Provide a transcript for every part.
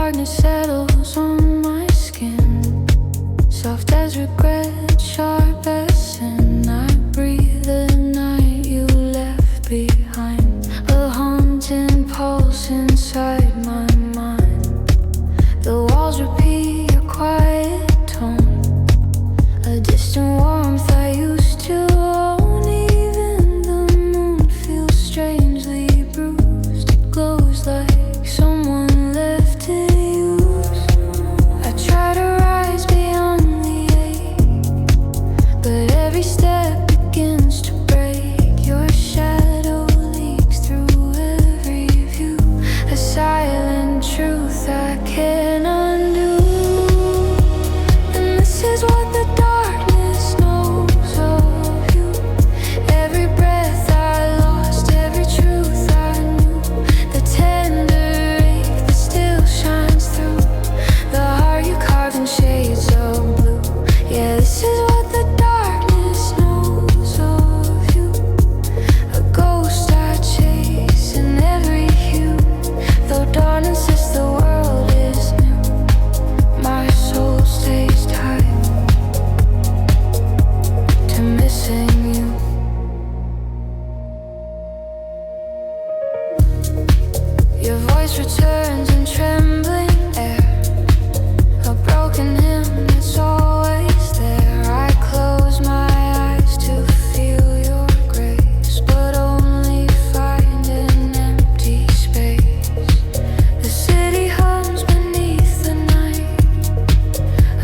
darkness settles on my skin, soft as regret, sharp as sin. I breathe the night you left behind, a haunting pulse inside my mind. The walls repeat your quiet tone, a distant warmth I used to own. Even the moon feels strangely bruised. It glows like someone left it used. I try to rise beyond the ache, but every step begins to break. Your shadow leaks through every view, a silent truth I can't undo. And this is what the darkness knows of you. Every breath I lost, every truth I knew, the tender ache that still shines through, the heart you carved in shades of blue. Yeah, this is what the darkness knows of you. A ghost I chase in every hue, though dawn insists the world is new. My soul stays tied to missing you. Your voice returns in trembling air, a broken hymn that's always there. I close my eyes to feel your grace, but only find an empty space. The city hums beneath the night,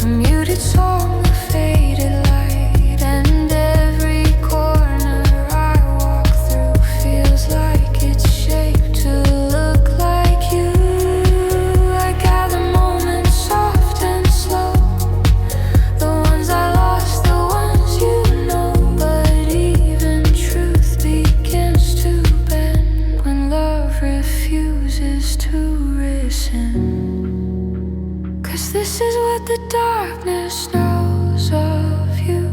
a muted song, a faded light, and every corner I walk through feels like it's shaped to look like you. I gather moments soft and slow, the ones I lost, the ones you know. But even truth begins to bend when love refuses to rescind. 'Cause this is what the darkness knows of you,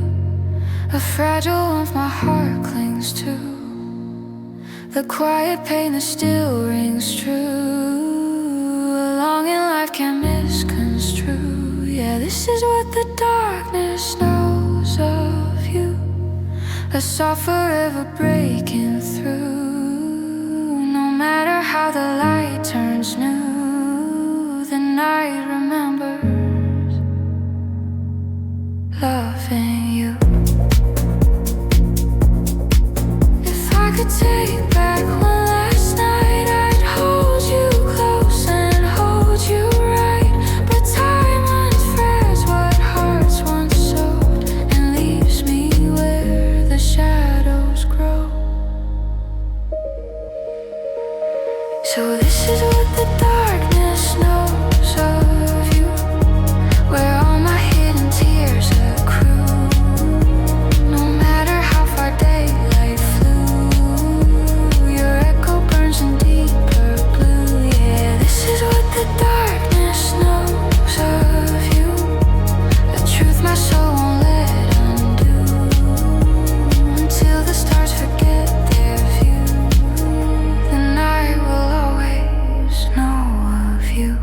a fragile warmth my heart clings to, the quiet pain that still rings true, a longing life can't misconstrue. Yeah, this is what the darkness knows of you, a soft forever breaking through. No matter how the light turns new, the night remembers loving you. If I could take back one last night, I'd hold you close and hold you right. But time unthreads what hearts once sewed and leaves me where the shadows grow. So this is what the darkness knows of you, where all my hidden tears accrue. No matter how far daylight flew, your echo burns in deeper blue. Yeah, this is what the darkness knows of you, a truth my soul won't let undo, until the stars forget their view. The night will always know of you.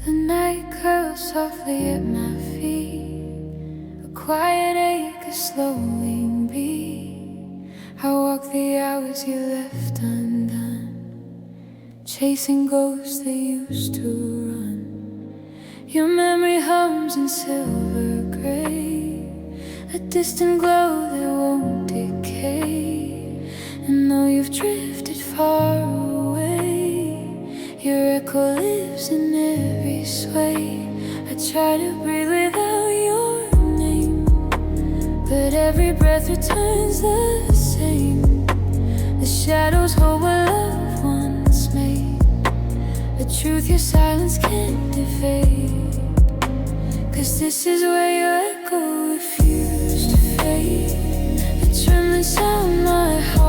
The night curls softly at my feet, a quiet ache, a slowing beat. I walk the hours you left undone, chasing ghosts that used to run. Your memory hums in silver gray, a distant glow that won't decay. And though you've drifted far away, your echo lives in every sway. I try to breathe without your name, but every breath returns the same. The shadows hold what love once made, a truth your silence can't evade. 'Cause this is where your echo refused to fade. The trembling sound my heart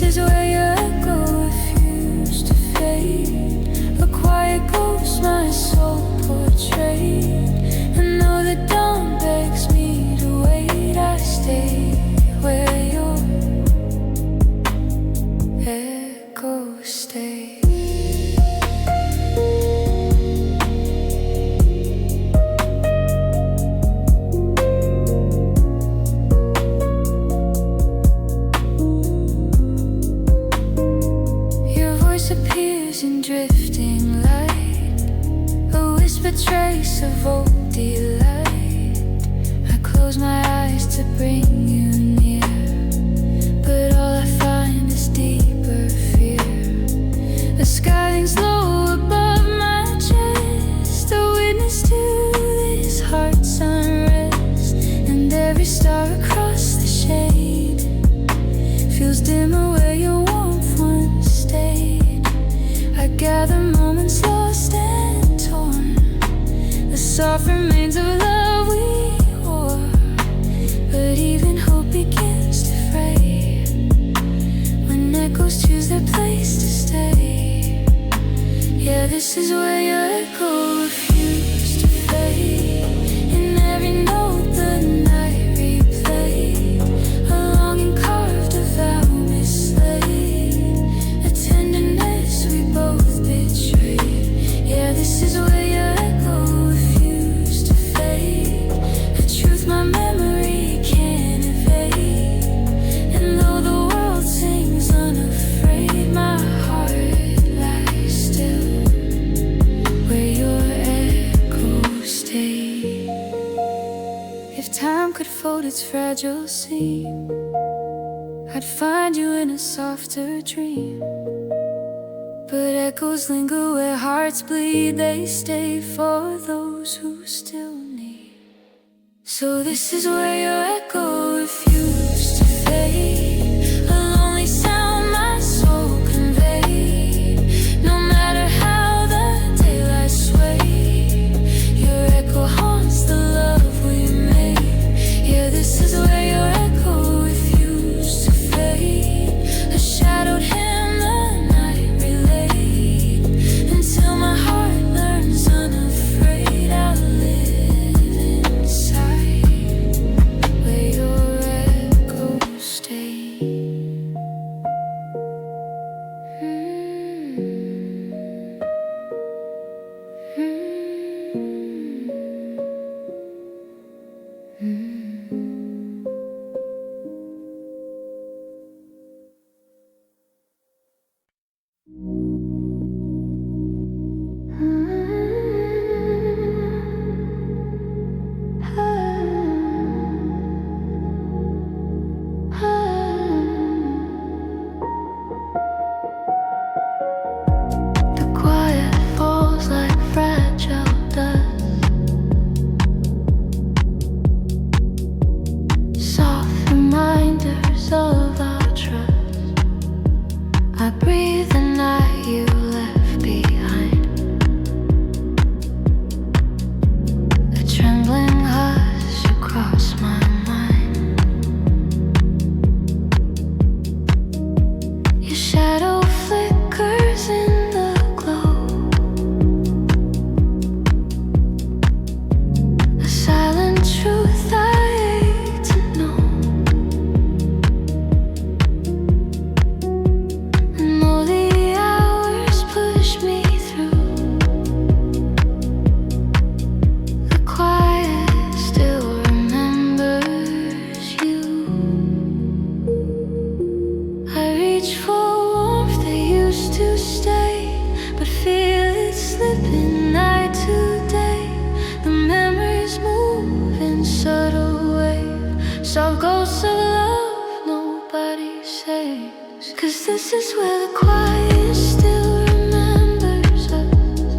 is where your echo refused to fade. A quiet ghost my soul portrayed. And though the dawn begs me to wait, I stay where your echo stays. Appears in drifting light, a whispered trace of old delight. I close my eyes to bring you near, but all I find is deeper fear. The sky hangs low above my chest, a witness to this heart's unrest. And every star across the shade feels dimmer where your warmth once stayed. I gather moments lost and torn, the soft remains of love we wore. But even hope begins to fray when echoes choose their place to stay. Yeah, this is where your echo refused to fade. In every note the night replayed, a longing carved, a vow mislaid, a tenderness we both betrayed. Yeah, this is where your echo refused to fade, a truth my memory can't evade. And though the world sings unafraid, my heart lies still where your echo stayed. If time could fold its fragile seam, I'd find you in a softer dream. But echoes linger where hearts bleed, they stay for those who still need. So this is where your echo refused to fade, a lonely sound my soul conveyed. No matter how the daylight swayed, your echo haunts the love we made. Yeah, this is where your echo refused to fade, a shadowed hand the night relayed, until my heart learns unafraid. I'll live inside where your echo stays. The quiet falls like fragile dust, soft reminders of our trust. I breathe the night you left behind, a trembling hush across my mind. Your shadow flickers in the glow, a silent truth I hate to know. And all the hours push me through, the quiet still remembers you. I reach for warmth that used to stay, but feel it slipping night to day. The memories move in subtle wave, soft ghosts of love nobody saves. 'Cause this is where the quiet still remembers us,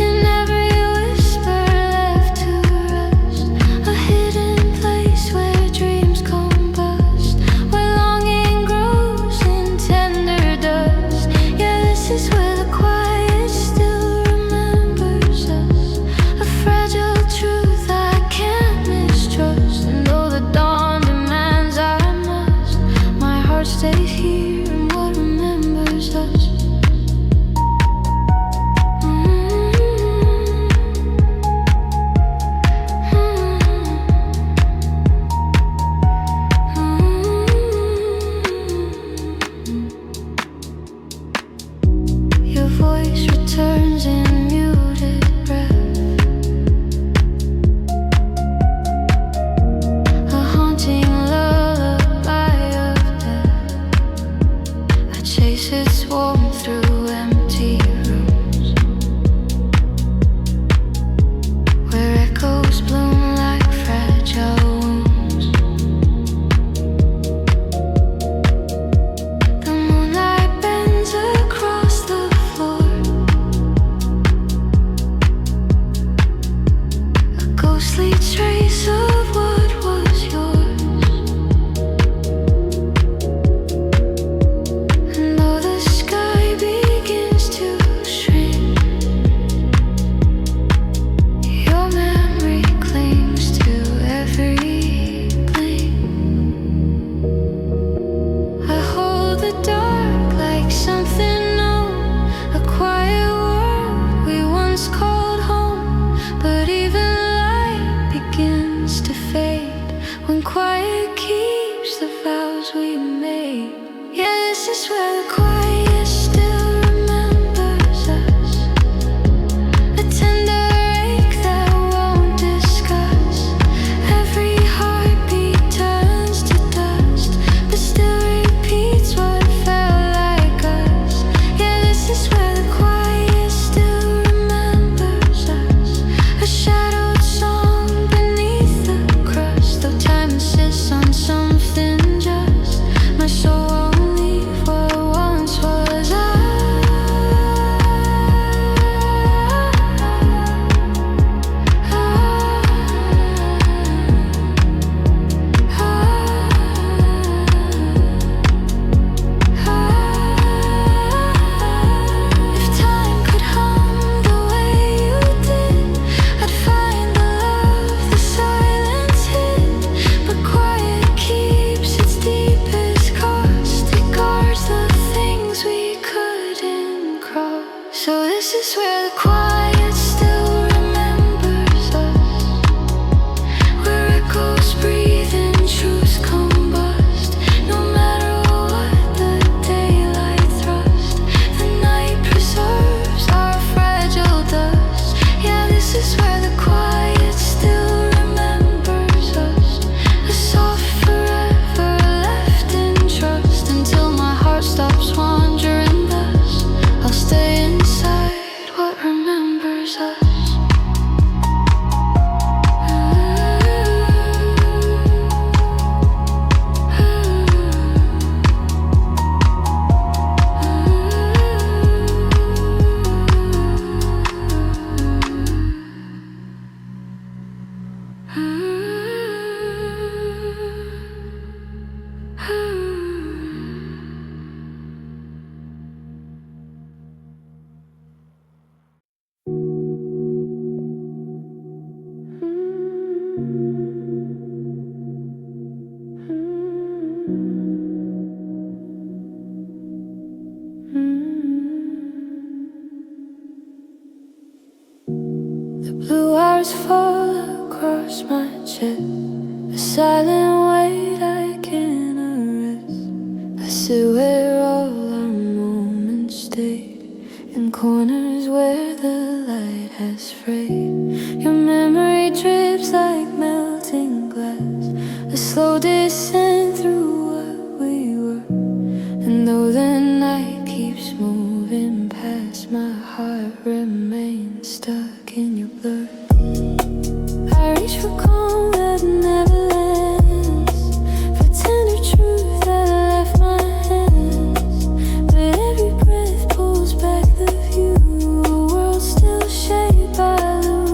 in every whisper left to rust, a hidden place where dreams combust, where longing grows in tender dust. Yeah, this is where the quiet still remembers us, a fragile truth I can't mistrust. And though the dawn demands I must, my heart stays here swarm through empty rooms, where echoes bloom like fragile wounds. The moonlight bends across the floor, a ghostly trace of what was yours. And though the sky begins to shrink, your memory clings to every blink. I hold the dark like something known, a quiet world we once called home. But even light begins to fade when quiet keeps the vows we made. Yeah, this is where the quiet still remembers us, a tender ache that won't discuss. Every heartbeat turns to dust, but still repeats what felt like us. Yeah, this is where the quiet still remembers us, a shadowed song beneath the crust. Though time insists on something just, my soul won't leave what once was I. If time could hum the way you did, I'd find the love the silence hid. But quiet keeps its deepest cost, it guards the things we couldn't cross. So this is where the quiet still remembers us, where echoes breathe and truths combust. No matter what the daylight thrust, the night preserves our fragile dust. Yeah, this is where the quiet still remembers us, a soft forever left in trust. Until my heart stops wandering thus, I'll stay inside what remembers us. The blue hours fall across my chest, a silent weight I can't arrest. I sit where all our moments stayed, in corners where the light has frayed. Your memory drips like melting glass, a slow descent through what we were. And though the night keeps moving past, my heart remains stuck in your blur. I reach for calm that never lands, for tender truth that left my hands. But every breath pulls back the view, a world still shaped by the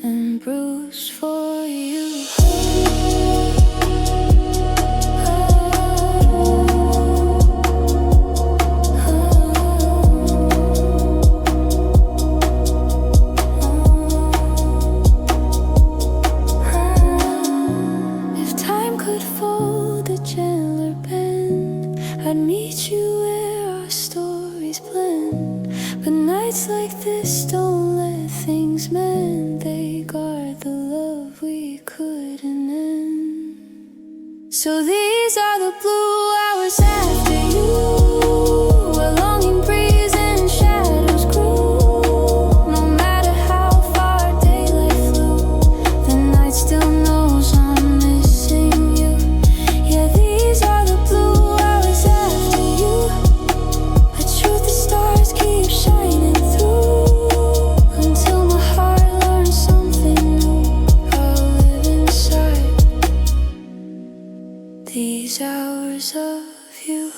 and bruised for you. If time could fold a gentler pen, I'd meet you where our stories blend. But nights like this don't let things mend. They guard the love we couldn't end. So these are the blue hours after you, a longing breeze and shadows grew. No matter how far daylight flew, the night still knows I'm missing you. Yeah, these are the blue hours after you. The truth, the stars keep shining through until my heart learns something new. I'll live inside these hours of you.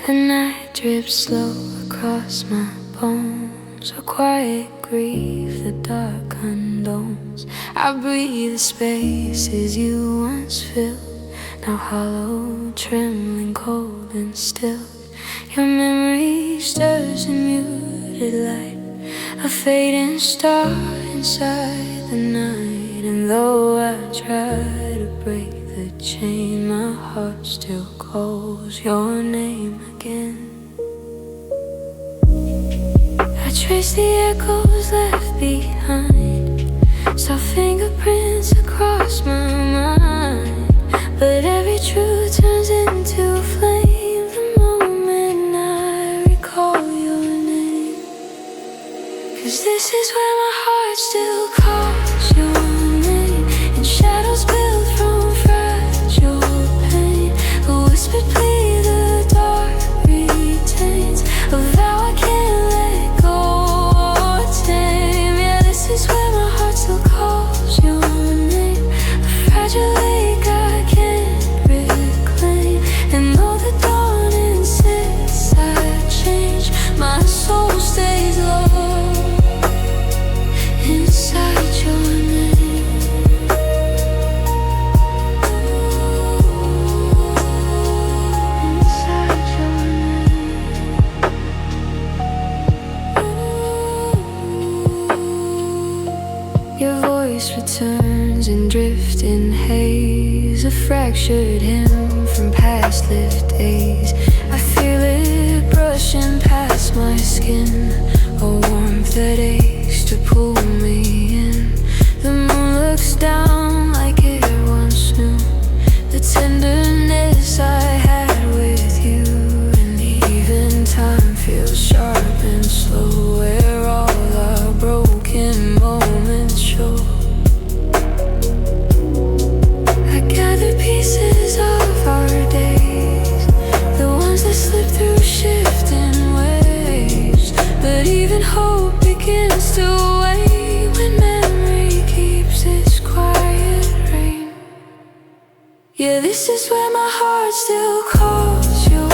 The night drips slow across my bones, a quiet grief the dark condones. I breathe the spaces you once filled, now hollow, trembling, cold and still. Your memory stirs in muted light, a fading star inside the night. And though I try to break the chain, my heart still calls your name again. I trace the echoes left behind, saw fingerprints across my mind. But every truth turns into a flame the moment I recall your name. 'Cause this is where my heart still calls your name, and shadows build from fragile pain. A whispered plea the dark retains, a vow I can't let go or tame. Yeah, this is where my heart still calls your name, a fragile lake I can't reclaim. And though the dawn insists I change, my soul stays low inside your name. Inside your name. Your voice returns in drifting haze, a fractured hymn from past lived days. I feel it brushing past my skin, a warmth that aches to pull me in. The moon looks down like it once knew the tenderness I had with you. And even time feels sharp and slow, where all our broken moments show. I gather pieces of our days, the ones that slip through shifting waves. But even hope begins to wane when memory keeps its quiet reign. Yeah, this is where my heart still calls your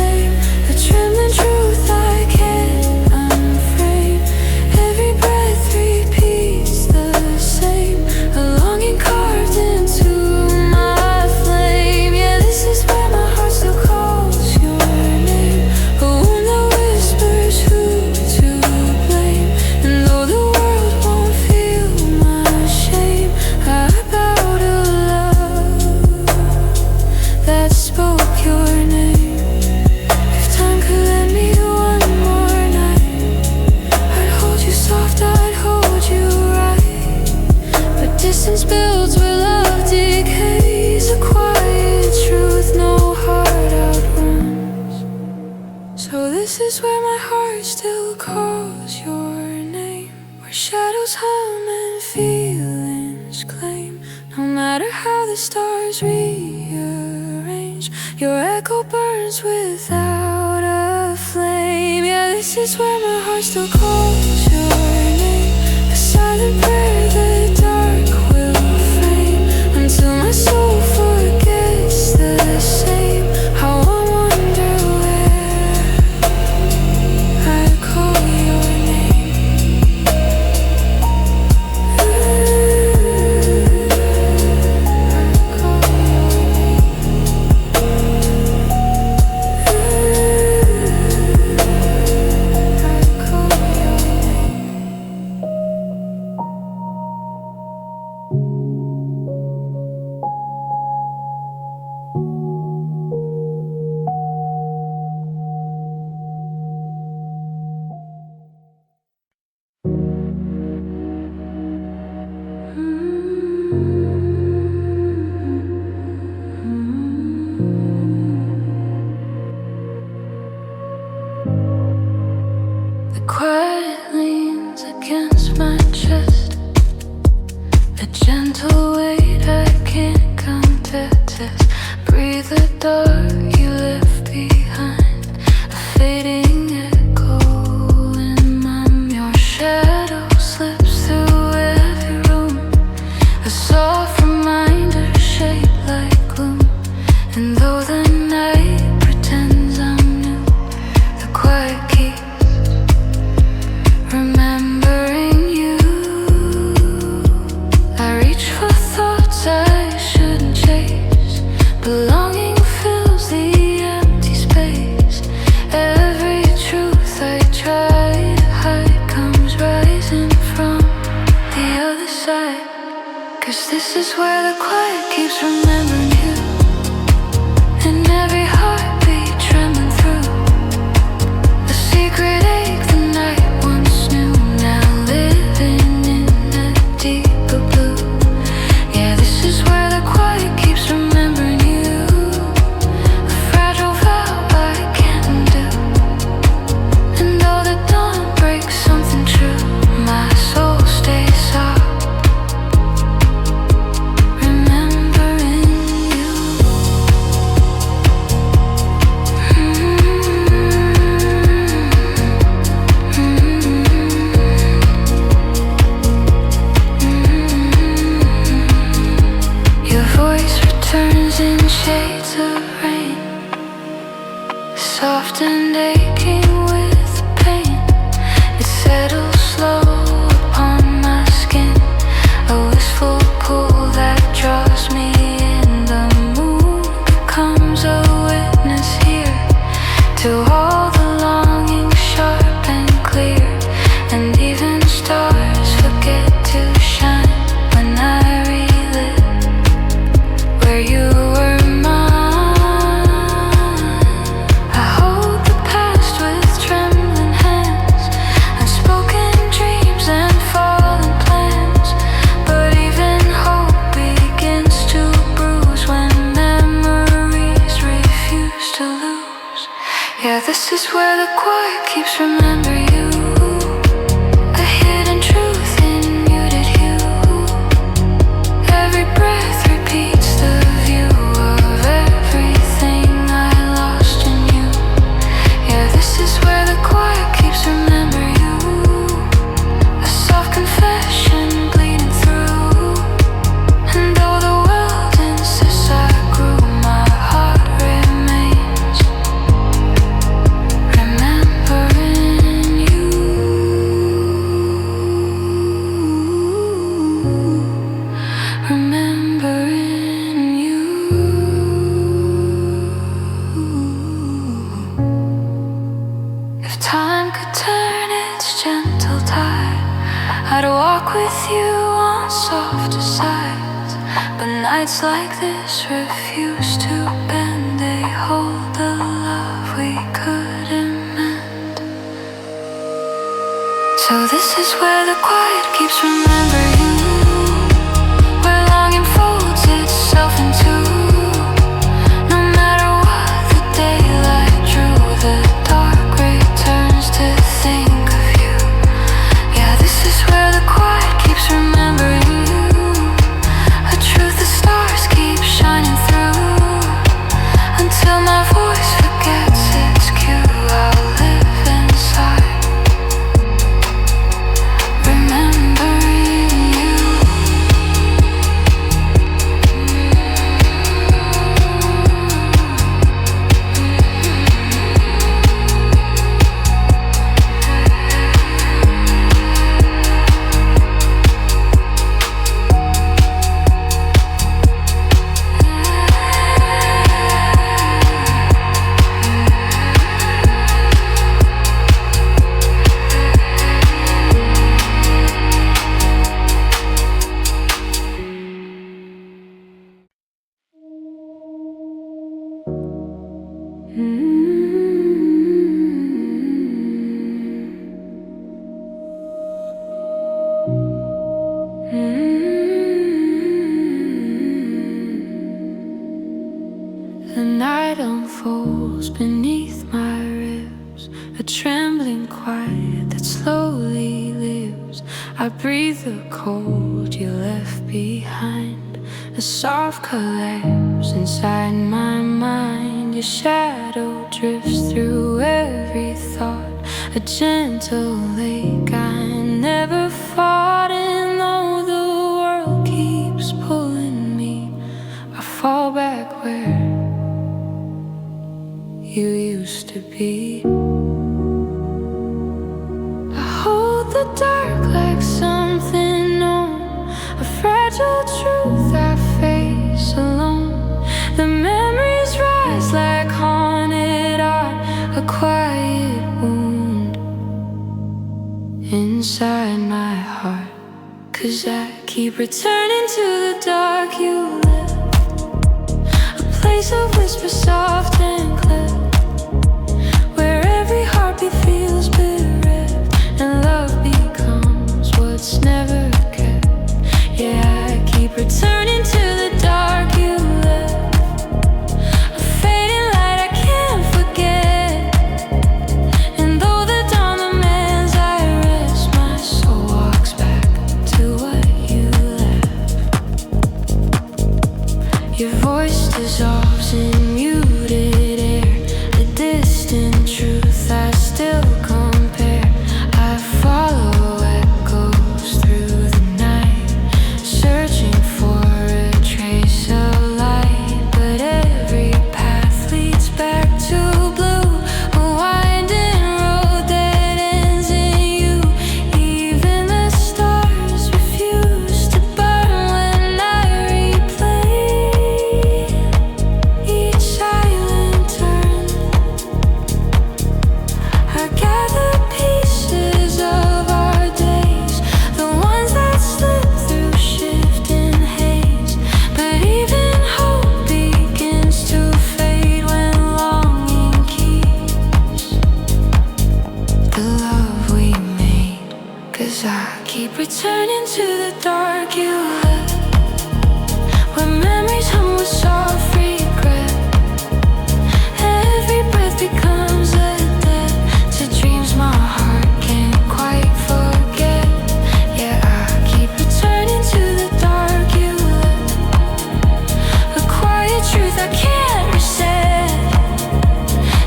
name, a trembling truth I can't unframe. Every breath repeats the same, a longing carved into my flame. Yeah, this is where my heart still calls your name, a wound that whispers who to blame. And though the world won't feel my shame, I bow to love that spoke your name. If time could lend me one more night, I'd hold you soft, I'd hold you right. But distance builds where love decays, a quiet truth no heart outruns. So this is where my heart still calls your name, where shadows hum and feelings stars rearrange. Your echo burns without a flame. Yeah, this is where my heart still calls your name. A silent prayer the dark will frame, until my soul forgets the same. How I wonder where I call your name. I call your The quiet leans against my chest, a gentle weight I can't contest. Breathe the dark you left behind, a fading echo in my mind. Your shadow slips through every room, a soft reminder shaped like gloom. And though the night pretends I'm new, the quiet keeps remembering you. I reach for thoughts I shouldn't chase, but longing fills the empty space. Every truth I try to hide comes rising from the other side. 'Cause this is where the quiet keeps remembering you, and every heartbeat trembling through a secret ache the night once knew, now living in a deeper blue. Yeah, this is where the quiet keeps remembering you, a fragile vow I can't undo. And though the dawn breaks something true, my soul stays up, remembering you. Your voice returns in shades of rain, soft and aching with pain. It settles slow upon my skin, a wistful pull that draws me in. The moon becomes a witness here to all the longing sharp and clear. And even stars forget to shine when I relive where you were mine. I hold the past with trembling hands, unspoken dreams and fallen plans. But even hope begins to bruise when memories refuse to lose. Yeah, this is where the quiet keeps remembering you, a hidden truth in muted hue. Every breath repeats the view of everything I lost in you. Yeah, this is where the quiet keeps remembering you, a soft confession bleeding through. And though the world insists I grew, my heart remains remembering you. Remembering you. If time could turn its gentle tide, I'd walk with you on softer sides. But nights like this refuse to bend, they hold the love we couldn't mend. So this is where the quiet keeps remembering you, where longing folds itself into. No matter what the daylight drew, the dark returns to think of you. Yeah, this is where the quiet keeps remembering you, a truth the stars keep bones beneath my ribs, a trembling quiet that slowly lives. I breathe the cold you left behind, a soft collapse inside my mind. Your shadow drifts through every thought, a gentle lake I never fought. And though the world keeps pulling me, I fall back where you used to be. I hold the dark like something known, a fragile truth I face alone. The memories rise like haunted art, a quiet wound inside my heart. 'Cause I keep returning to the dark you left, a place of whispers soft and clear, where every heartbeat feels bereft and love becomes what's never kept. Yeah, I keep returning to the dark you left, a fading light I can't forget. And though the dawn demands I rest, my soul walks back to what you left. Your voice dissolves in muted air, a distant truth I still compare. I follow echoes through the night, searching for a trace of light. But every path leads back to blue, a winding road that ends in you. Even the stars refuse to burn when I replay each silent turn. I gather pieces of our days, the ones that slip through shifting haze. But even hope begins to fade when longing keeps the love we made. 'Cause I keep returning to the dark you left, where memories hum with soft regret. Every breath becomes a death to dreams my heart can't quite forget. Yeah, I keep returning to the dark you left, a quiet truth I can't reset.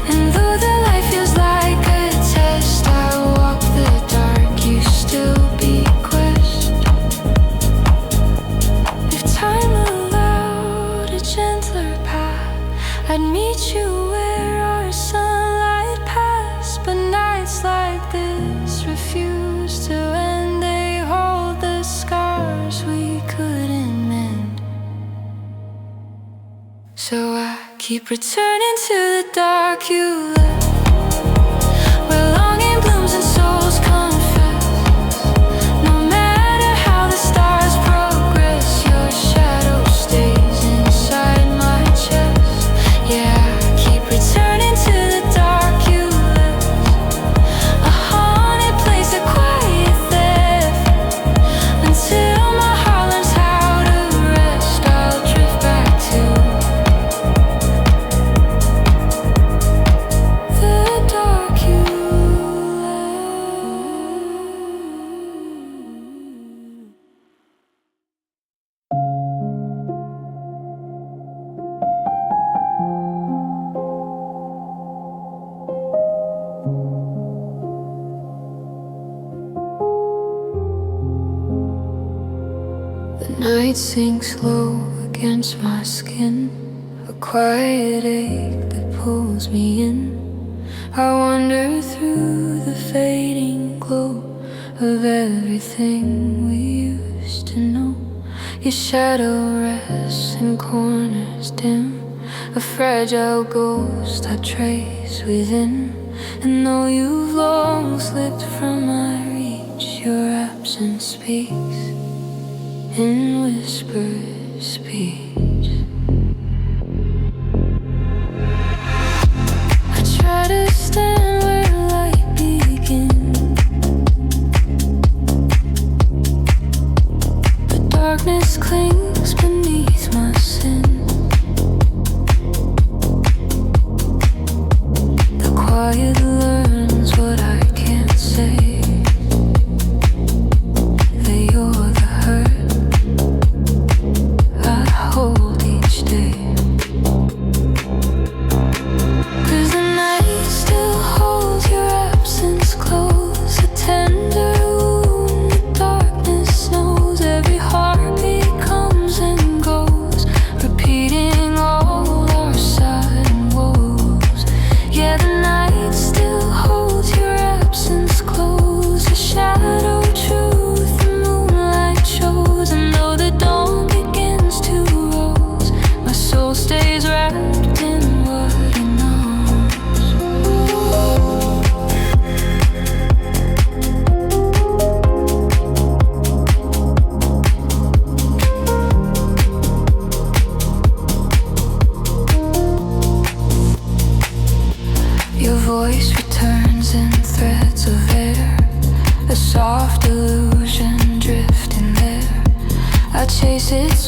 And though the light feels like a test, I walk the dark you still bequest. If time allowed a gentler path, I'd meet you where our sunlight passed. But nights like this refuse to end, they hold the scars we couldn't mend. So I keep returning to the dark you left, where longing blooms and souls confess. No matter how the stars progress, your shadow stays inside my chest. Yeah, I keep returning to the dark you left, a haunted place, a quiet theft. Until my heart learns how to rest, I'll drift back to the dark you left. The night sinks low against my skin, a quiet ache that pulls me in. I wander through the fading glow of everything we used to know. Your shadow rests in corners dim, a fragile ghost I trace within. And though you've long slipped from my reach, your absence speaks in whispered speech. I try to stand where light begins, but darkness clings beneath my sin.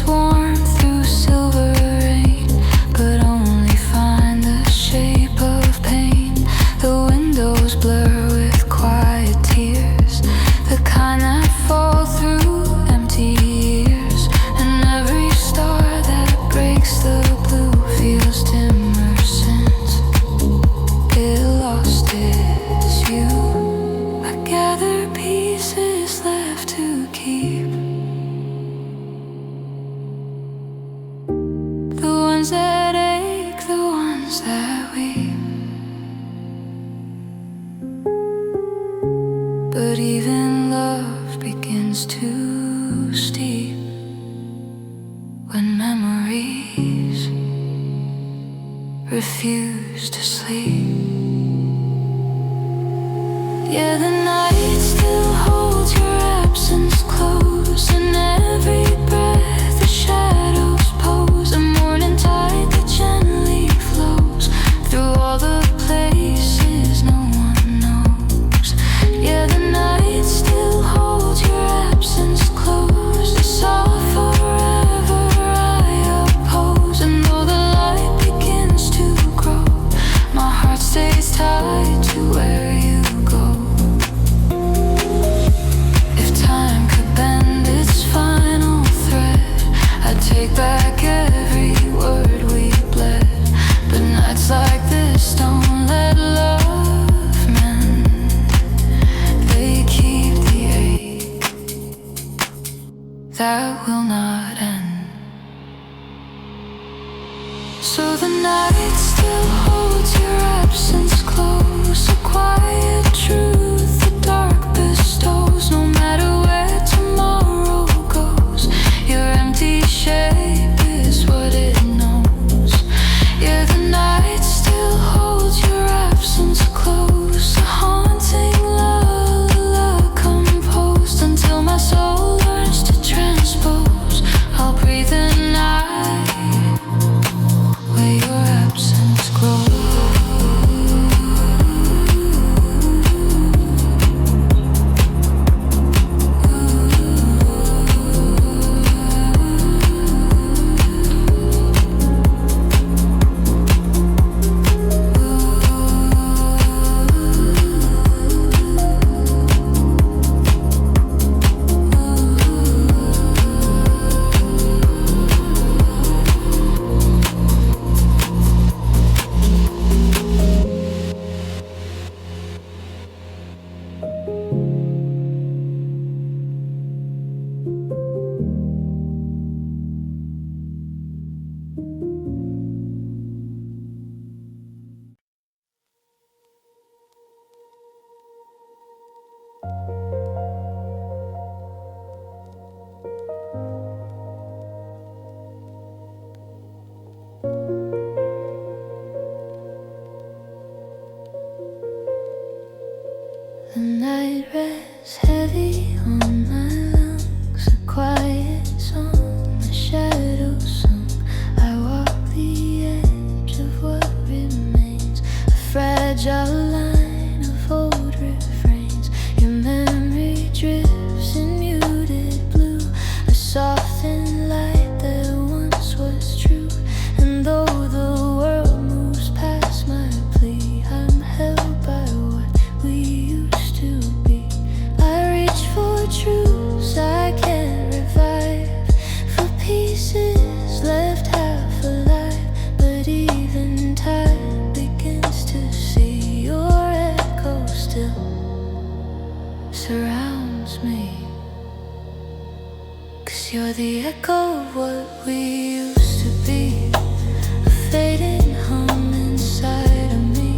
its warmth through silver rain, but only find the shape of pain. The windows blur with quiet tears, the kind that fall through empty ears. And every star that breaks the blue feels dimmer since it lost its you. I gather pieces left to keep, the ones that ache, the ones that weep. But even love begins to steep when memories refuse to sleep. Yeah, the night still holds your absence close, and every breath the shadows pose. A morning tide that gently flows through all the places no one knows. Yeah, the night still holds your absence close. It's all forever I oppose. And though the light begins to grow, my heart stays tied to where you go. If time could bend its final thread, I'd take back every word we bled. But nights like this don't let love mend. They keep the ache that will not end. So the night still holds your absence close, a quiet truth the dark bestows. No matter where tomorrow goes, your empty shape is what it knows. Yeah, the night still holds your absence close, a haunting lullaby composed. Until my soul learns to transpose, I'll breathe the night where your absence grows. The night rests heavy on my lungs, a quiet song, a shadow song. I walk the edge of what remains, a fragile line of old refrains. Your memory drifts in muted blue, a softened light that once was true. And though the world moves past my plea, I'm held by what we used to be. I reach for truths I can't revive, for pieces left half alive. But even time begins to see your echo still surrounds me. 'Cause you're the echo of what we used to be, a fading hum inside of me,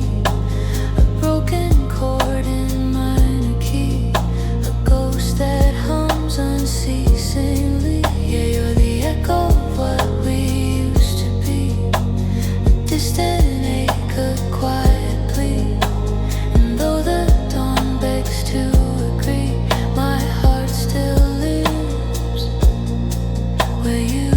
a broken chord in minor key, a ghost that hums unceasingly. Yeah, you're the echo of what we used to be, a distant ache, a quiet plea. And though the dawn begs to agree, my heart still lives where you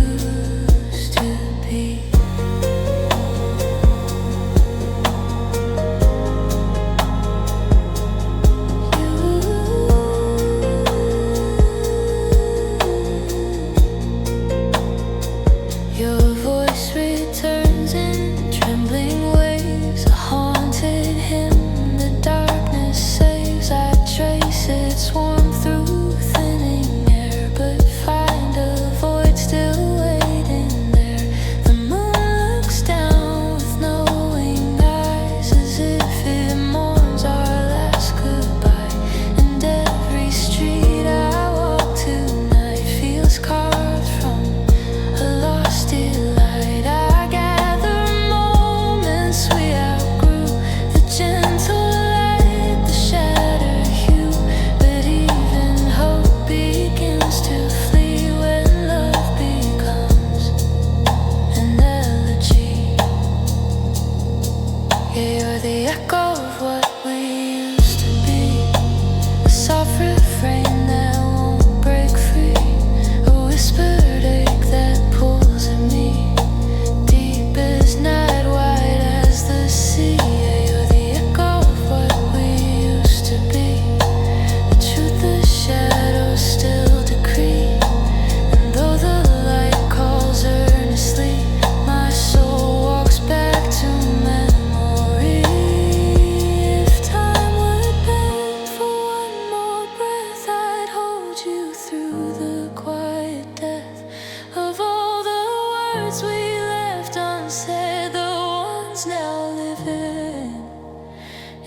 words we left unsaid, the ones now living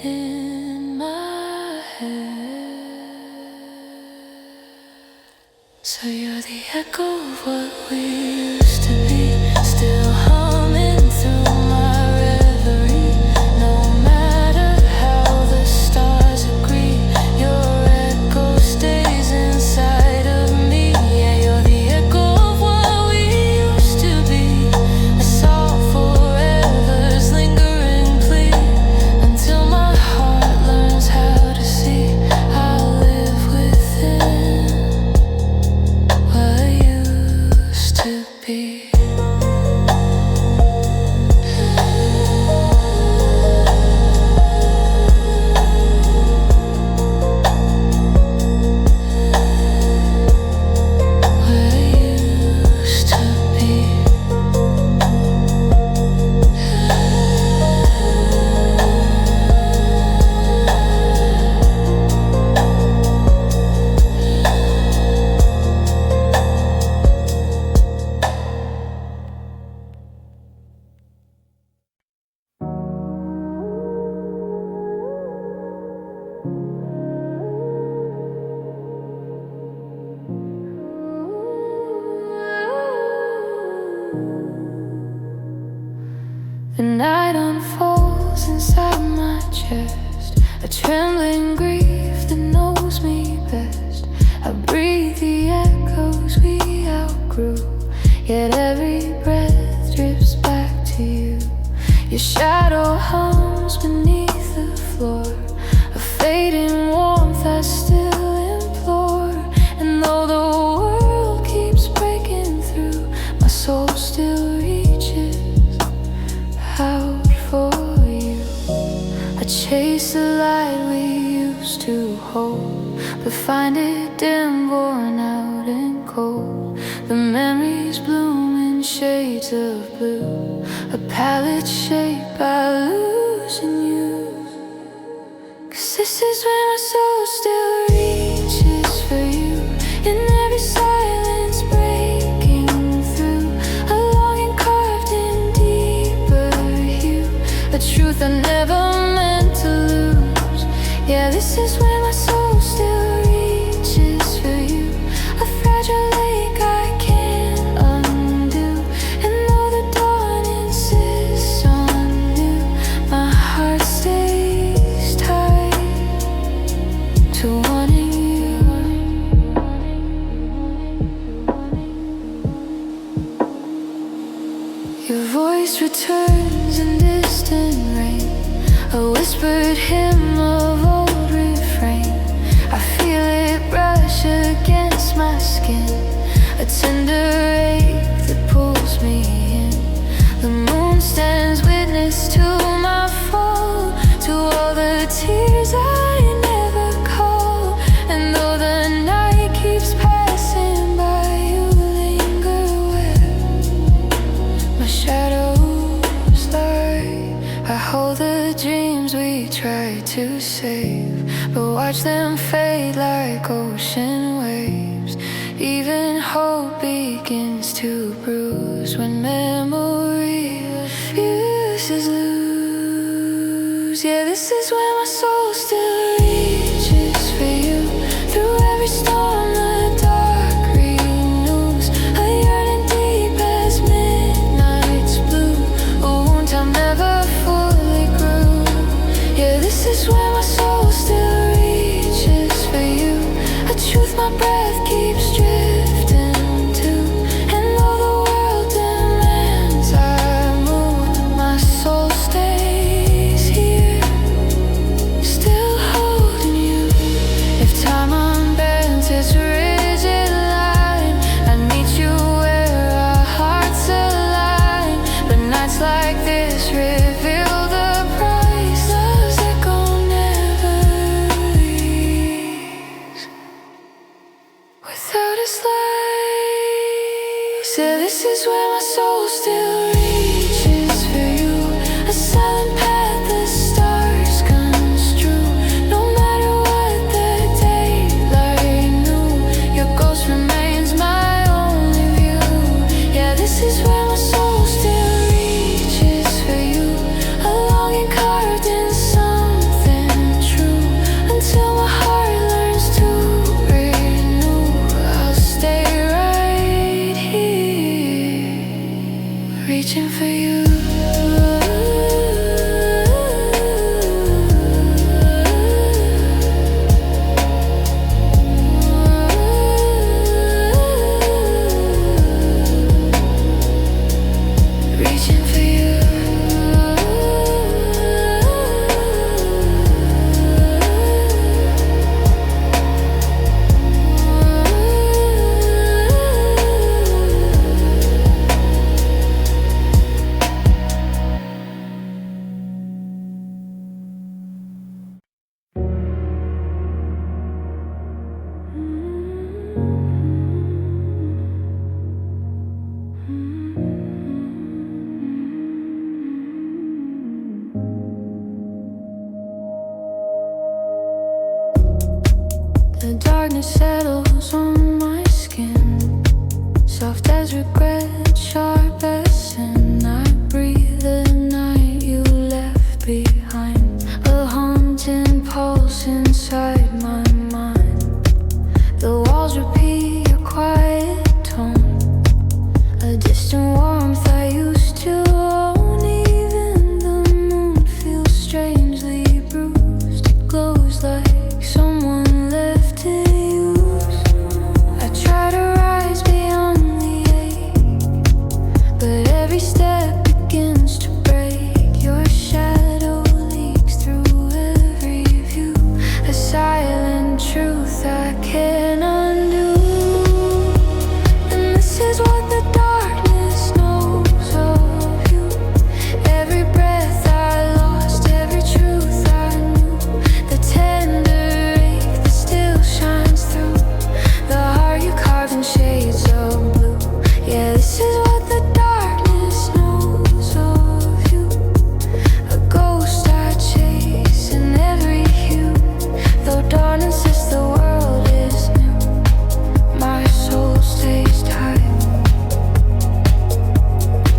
in my head. So you're the echo of what we used to be, still humming through my reverie. No matter how the stars agree, your echo stays inside of me. Yeah, you're the echo of what we used to be, a song forever's lingering plea, until my heart learns how to see. I'll live within what used to be. The night unfolds inside my chest, a trembling grief that knows me best. I breathe the echoes we outgrew, yet every breath drifts back to you. Your shadow hums beneath the floor, a fading warmth I still implore. And though the world keeps breaking through, my soul still reaches out for you. I chase the light we used to hold, but find it dim, worn out and cold. The memories bloom in shades of blue, a palette shaped by losing you. 'Cause this is when my soul still reaches for you, in every silence breaking through, a longing carved in deeper hue, a truth I never meant to lose. Yeah, this is when my soul still reaches for you, a fragile lake I can't undo. And though the dawn insists on new, my heart stays tied to wanting you. Your voice returns in distant rain, a whispered hymn of old refrain. I feel it brush against my skin, a tender ache that pulls me in. The moon stands witness to my fall, to all the tears I never call. And though the night keeps passing by, you linger where my shadows lie. I hold the dreams we tried to save, but watch them fade like ocean waves. Even hope begins to bruise when memory refuses lose. Yeah, this is when my soul still reaches for you, through every storm the dark renews, a yearning deep as midnight's blue, a wound time never fully grew. Yeah, this is when my soul still reaches for you, a truth my breath keeps drifting to. And though the world demands I move, my soul stays here, still holding you. If time unbends its rigid line, I meet you where our hearts align. But nights like this reveal the price love's echo never leaves without a slice. Yeah, this is where my soul still reaches for you, a silent path the stars construe. No matter what the daylight knew, your ghost remains my only view. Yeah, this is where my soul reaching for you. Reaching for you. The darkness settles on my skin, soft as regret, sharp as sin. I breathe the night you left behind, a haunting pulse inside my mind. The walls repeat your quiet tone, a distant warmth I used to own. Even the moon feels strangely bruised, it glows like someone left it used. I try to rise beyond the ache, but every step begins to break. Your shadow leaks through every view, a silent truth I can't undo. And this is what the darkness knows of you. Every breath I lost, every truth I knew, the tender ache that still shines through, the heart you carved in shades of blue. Yeah, this is what the darkness knows of you. A ghost I chase in every hue, though dawn insists the world is new. My soul stays tied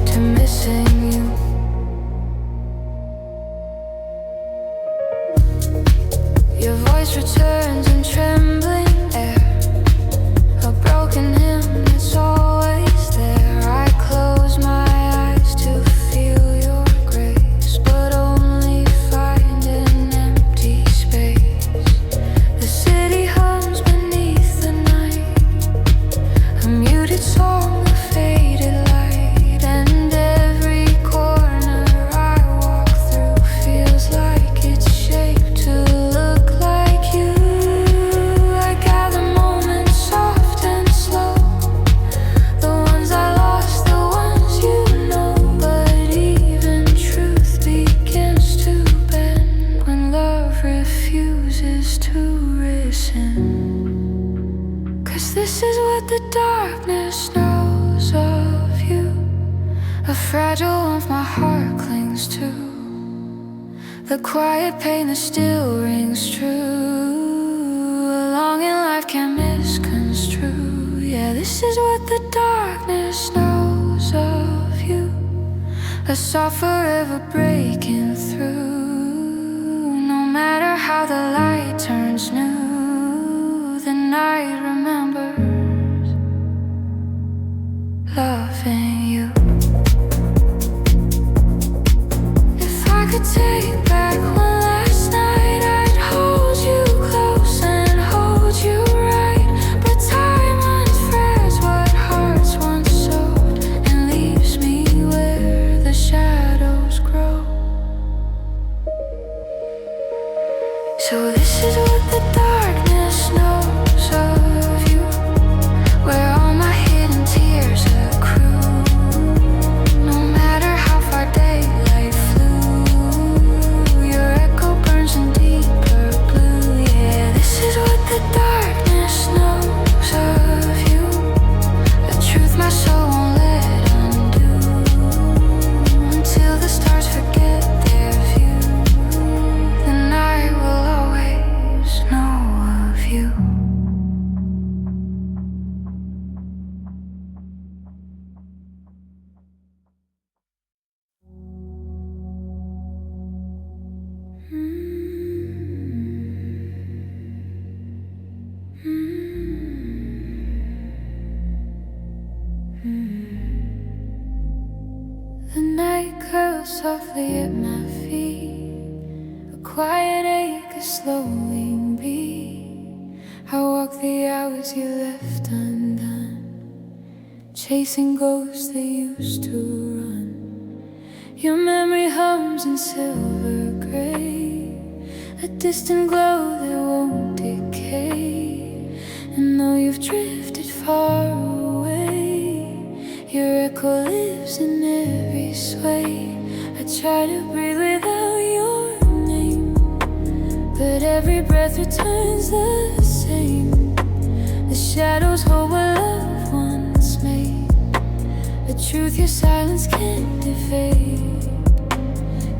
to missing you. Your voice returns in trembling air, a broken hymn that's always there. I close my eyes to feel your grace, but only find an empty space. The city hums beneath the night, a muted song of faded light, and every corner I walk through feels like it's shaped to look like you. I gather moments soft and slow, the ones I lost, the ones you know. But even truth begins to bend when love refuses to rescind. 'Cause this is what the darkness knows of you. A fragile warmth my heart clings to, the quiet pain that still rings true. A longing life can misconstrue. Yeah, this is what the darkness knows of you. A soft forever breaking through. No matter how the light turns new, the night remembers loving you. If I could take back one last night, I'd hold you close and hold you right. But time unfrees what hearts once sowed and leaves me where the shadows grow. So this is what the darkness knows of you, where all my hidden tears accrue. curl softly at my feet. A quiet ache, a slowing beat. I walk the hours you left undone, chasing ghosts that used to run. Your memory hums in silver gray, a distant glow that won't decay. And though you've drifted far away, your echo lives in every sway. I try to breathe without your name, but every breath returns the same. The shadows hold what love once made, the truth your silence can't evade.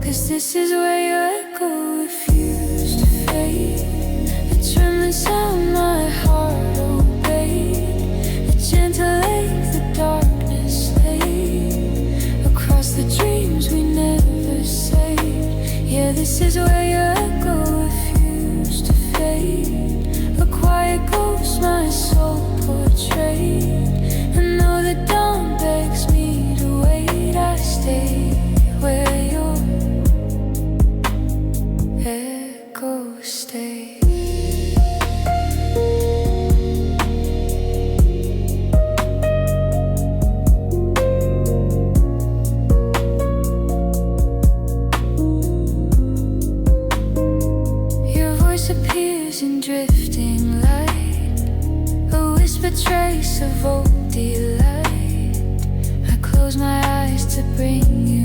'Cause this is where your echo refused to fade. The trembling sound my heart obeyed, the gentle ache the darkness laid across the dreams we never saved. Yeah, this is where your echo refused to fade. A quiet ghost my soul portrayed. And though the dawn begs me to wait, I stay where your echo stays. Your voice appears in drifting light, a whispered trace of old delight. I close my eyes to bring you